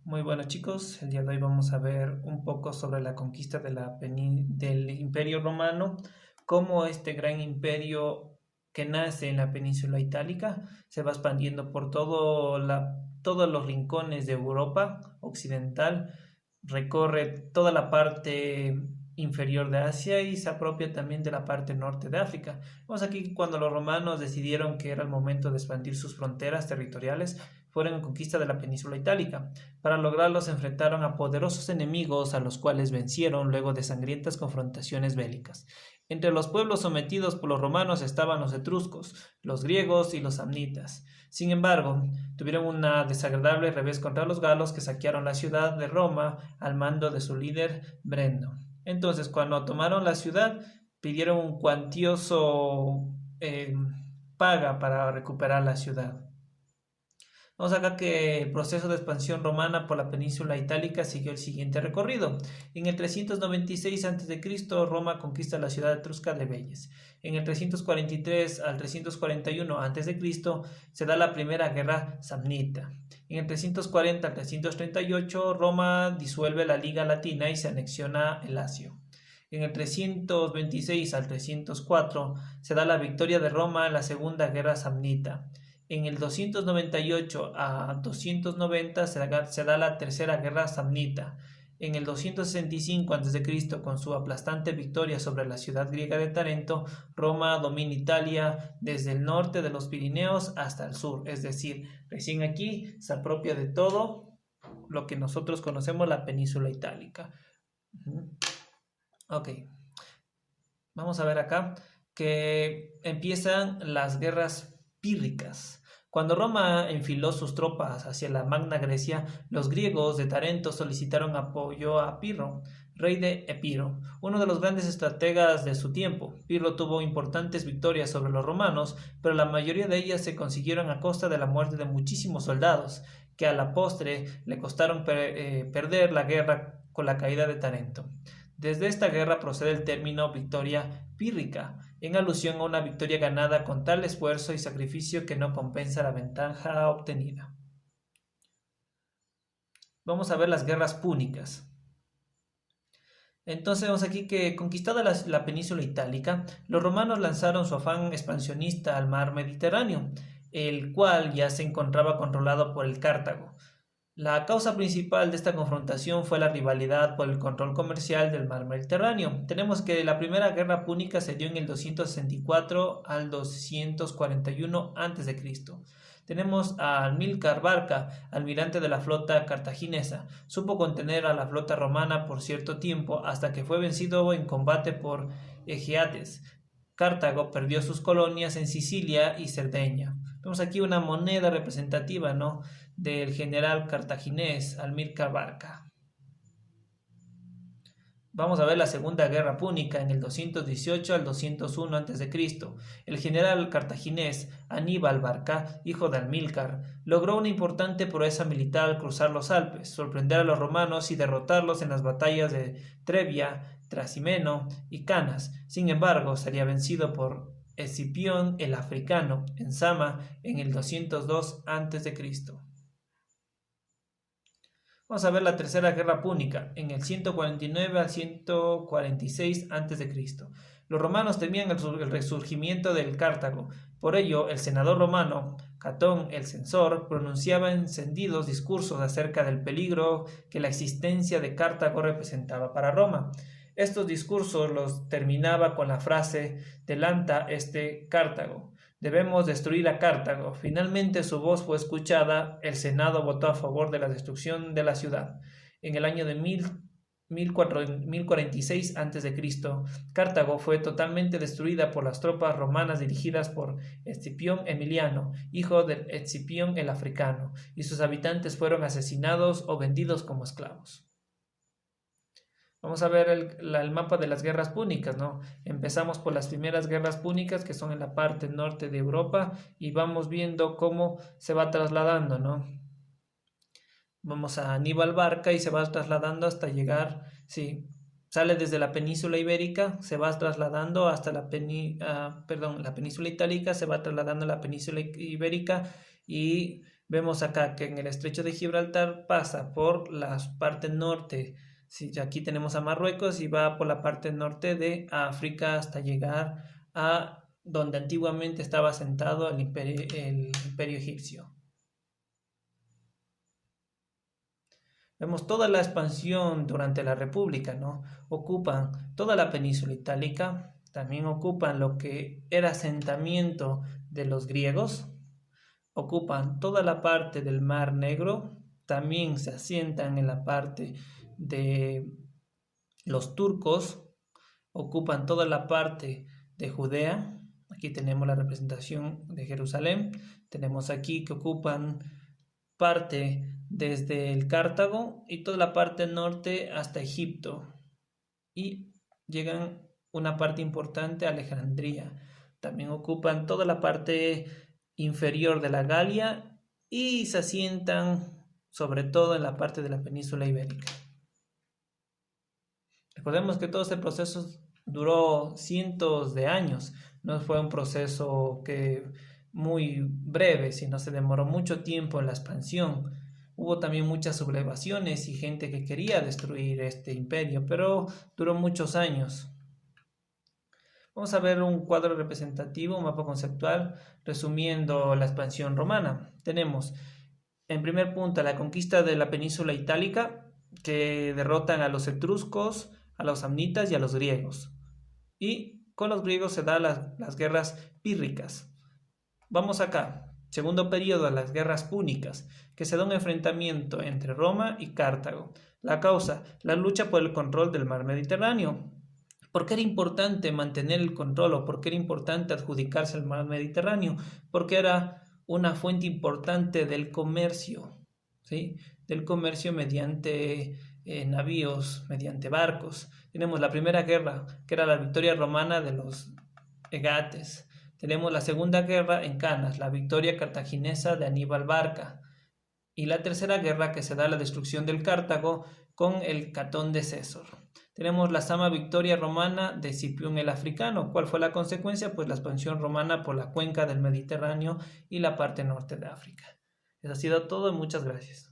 Muy bueno chicos, el día de hoy vamos a ver un poco sobre la conquista de del Imperio Romano, cómo este gran imperio que nace en la península itálica se va expandiendo por todos los rincones de Europa occidental, recorre toda la parte inferior de Asia y se apropia también de la parte norte de África. Vemos aquí cuando los romanos decidieron que era el momento de expandir sus fronteras territoriales, fueron en conquista de la península itálica. Para lograrlo se enfrentaron a poderosos enemigos a los cuales vencieron luego de sangrientas confrontaciones bélicas. Entre los pueblos sometidos por los romanos estaban los etruscos, los griegos y los samnitas. Sin embargo, tuvieron una desagradable revés contra los galos que saquearon la ciudad de Roma al mando de su líder Brendo. Entonces, cuando tomaron la ciudad, pidieron un cuantioso paga para recuperar la ciudad. Vemos acá que el proceso de expansión romana por la península itálica siguió el siguiente recorrido. En el 396 a.C., Roma conquista la ciudad etrusca de Velles. En el 343 al 341 a.C. se da la primera guerra samnita. En el 340 al 338, Roma disuelve la Liga Latina y se anexiona el Lacio. En el 326 al 304 se da la victoria de Roma en la Segunda Guerra Samnita. En el 298 a 290 se da la Tercera Guerra Samnita. En el 265 a.C., con su aplastante victoria sobre la ciudad griega de Tarento, Roma domina Italia desde el norte de los Pirineos hasta el sur, es decir, recién aquí se apropia de todo lo que nosotros conocemos la península itálica. Ok, vamos a ver acá que empiezan las guerras pírricas. Cuando Roma enfiló sus tropas hacia la Magna Grecia, los griegos de Tarento solicitaron apoyo a Pirro, rey de Epiro, uno de los grandes estrategas de su tiempo. Pirro tuvo importantes victorias sobre los romanos, pero la mayoría de ellas se consiguieron a costa de la muerte de muchísimos soldados, que a la postre le costaron perder la guerra con la caída de Tarento. Desde esta guerra procede el término victoria pírrica, en alusión a una victoria ganada con tal esfuerzo y sacrificio que no compensa la ventaja obtenida. Vamos a ver las guerras púnicas. Entonces vemos aquí que conquistada la península itálica, los romanos lanzaron su afán expansionista al mar Mediterráneo, el cual ya se encontraba controlado por el Cartago. La causa principal de esta confrontación fue la rivalidad por el control comercial del mar Mediterráneo. Tenemos que la primera guerra púnica se dio en el 264 al 241 a.C. Tenemos a Amílcar Barca, almirante de la flota cartaginesa. Supo contener a la flota romana por cierto tiempo hasta que fue vencido en combate por Egeates. Cartago perdió sus colonias en Sicilia y Cerdeña. Vemos aquí una moneda representativa, ¿no?, del general cartaginés Amílcar Barca. Vamos a ver la Segunda Guerra Púnica en el 218 al 201 a.C. El general cartaginés Aníbal Barca, hijo de Amílcar, logró una importante proeza militar al cruzar los Alpes, sorprender a los romanos y derrotarlos en las batallas de Trebia, Trasimeno y Canas. Sin embargo, sería vencido por Escipión el Africano en Sama en el 202 a.C. Vamos a ver la Tercera Guerra Púnica, en el 149 al 146 a.C. Los romanos temían el resurgimiento del Cartago. Por ello, el senador romano, Catón el Censor, pronunciaba encendidos discursos acerca del peligro que la existencia de Cartago representaba para Roma. Estos discursos los terminaba con la frase «Delanta este Cartago». Debemos destruir a Cartago. Finalmente su voz fue escuchada, el Senado votó a favor de la destrucción de la ciudad. En el año de 1046 a.C., Cartago fue totalmente destruida por las tropas romanas dirigidas por Escipión Emiliano, hijo de Escipión el Africano, y sus habitantes fueron asesinados o vendidos como esclavos. Vamos a ver el mapa de las guerras púnicas, ¿no? Empezamos por las primeras guerras púnicas, que son en la parte norte de Europa, y vamos viendo cómo se va trasladando, ¿no? Vamos a Aníbal Barca y se va trasladando hasta llegar, sí, sale desde la península ibérica, se va trasladando hasta la península itálica, se va trasladando a la península ibérica y Vemos acá que en el estrecho de Gibraltar pasa por la parte norte. Sí, aquí tenemos a Marruecos y va por la parte norte de África hasta llegar a donde antiguamente estaba asentado el imperio egipcio. Vemos toda la expansión durante la República, ¿no? Ocupan toda la península itálica, también ocupan lo que era asentamiento de los griegos, ocupan toda la parte del Mar Negro, también se asientan en la parte de los turcos, ocupan toda la parte de Judea. Aquí tenemos la representación de Jerusalén. Tenemos aquí que ocupan parte desde el Cartago y toda la parte norte hasta Egipto. Y llegan una parte importante a Alejandría. También ocupan toda la parte inferior de la Galia y se asientan sobre todo en la parte de la península ibérica. Recordemos que todo este proceso duró cientos de años, no fue un proceso muy breve, sino se demoró mucho tiempo en la expansión. Hubo también muchas sublevaciones y gente que quería destruir este imperio, pero duró muchos años. Vamos a ver un cuadro representativo, un mapa conceptual, resumiendo la expansión romana. Tenemos en primer punto la conquista de la península itálica, que derrotan a los etruscos, a los samnitas y a los griegos. Y con los griegos se dan las guerras pírricas. Vamos acá, segundo periodo, las guerras púnicas, que se da un enfrentamiento entre Roma y Cartago. La causa, la lucha por el control del mar Mediterráneo. ¿Por qué era importante mantener el control o por qué era importante adjudicarse el mar Mediterráneo? Porque era una fuente importante del comercio, ¿sí? Del comercio mediante navíos, mediante barcos. Tenemos la primera guerra, que era la victoria romana de los Egates. Tenemos la segunda guerra en Canas, la victoria cartaginesa de Aníbal Barca. Y la tercera guerra que se da la destrucción del Cartago con el Catón de César. Tenemos la sama victoria romana de Escipión el Africano. ¿Cuál fue la consecuencia? Pues la expansión romana por la cuenca del Mediterráneo y la parte norte de África. Eso ha sido todo y muchas gracias.